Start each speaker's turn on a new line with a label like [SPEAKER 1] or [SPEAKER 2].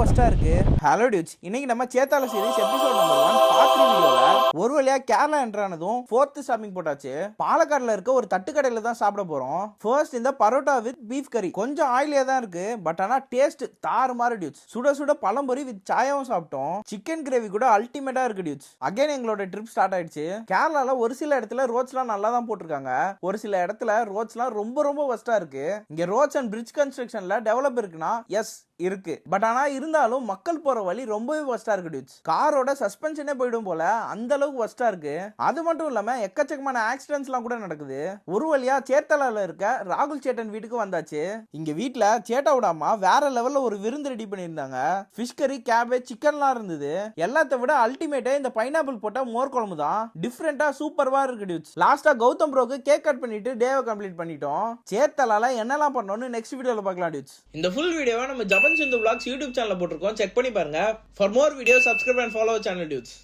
[SPEAKER 1] ஒஸ்டா இருக்கு. Hello dudes, இன்னைக்கு நம்ம சேத்தால சீரிஸ் எபிசோட் நம்பர் 1 பார்ட் 3 வீடியோல ஒரு வழியா கேரளா என்ட்ரானதும் 4th ஸ்டாப்பிங் போட்டாச்சு. பாலக்காடுல இருக்க ஒரு தட்டுக்கடையில தான் சாப்பிட போறோம். ஃபர்ஸ்ட் இந்த பரோட்டா வித் பீஃப் கறி கொஞ்சம் ஆயிலியா தான் இருக்கு, பட் ஆனா டேஸ்ட் தாறுமாறு டியூட்ஸ். சுட சுட பழம்பொரி வித் சாயாவும் சாப்பிட்டோம். சிக்கன் கிரேவி கூட அல்டிமேட்டா இருக்கு டியூட்ஸ். அகைன் எங்களோட ட்ரிப் ஸ்டார்ட் ஆயிடுச்சு. கேரளால ஒரு சில இடத்துல ரோட்ஸ்லாம் நல்லா தான் போட்டிருக்காங்க, ஒரு சில இடத்துல ரோட்ஸ்லாம் ரொம்ப ரொம்ப ஒஸ்டா இருக்கு. இங்க ரோட்ஸ் அண்ட் பிரிட்ஜ் கன்ஸ்ட்ரக்ஷன்ல டெவலப் இருக்குன்னா எஸ் இருக்கு, பட் ஆனா இருந்தாலும் மக்கள் போற வழி ரொம்பவே வஸ்டா இருக்கு டியூட்ஸ். காரோட சஸ்பென்ஷனே போயிடும் போல அந்த அளவுக்கு வஸ்டா இருக்கு. அது மட்டும் இல்லாம எக்கச்சக்கமான ஆக்சிடென்ட்ஸ்லாம் கூட நடக்குது. ஒரு வழியா சேத்தலால இருக்க ராகுல் சேட்டன் வீட்டுக்கு வந்தாச்சு. இங்க வீட்ல சேட்டாவோட அம்மா வேற லெவல்ல ஒரு விருந்து ரெடி பண்ணியிருந்தாங்க. ஃபிஷ் கறி, கேபேஜ், சிக்கன்லாம் இருந்தது. எல்லாத்த விட அல்டிமேட்டா இந்த பைனாப்பிள் போட்ட மோர் குழம்பு தான் டிஃப்ரெண்டா சூப்பர்வா இருக்கு டியூட்ஸ். லாஸ்டா கௌதம் ப்ரோக்கு கேக் கட் பண்ணிட்டு டேவை கம்ப்ளீட் பண்ணிட்டோம். சேத்தலால என்னெல்லாம் பண்ணணும்னு நெக்ஸ்ட் வீடியோல பார்க்கலாம் டியூட்ஸ். இந்த ஃபுல் வீடியோவை நம்ம ஜபன் சிந்து vlogs யூடியூப் சேனல்ல போட்டுருக்கோம், செக் பண்ணி பாருங்க. For more videos subscribe and follow channel dudes.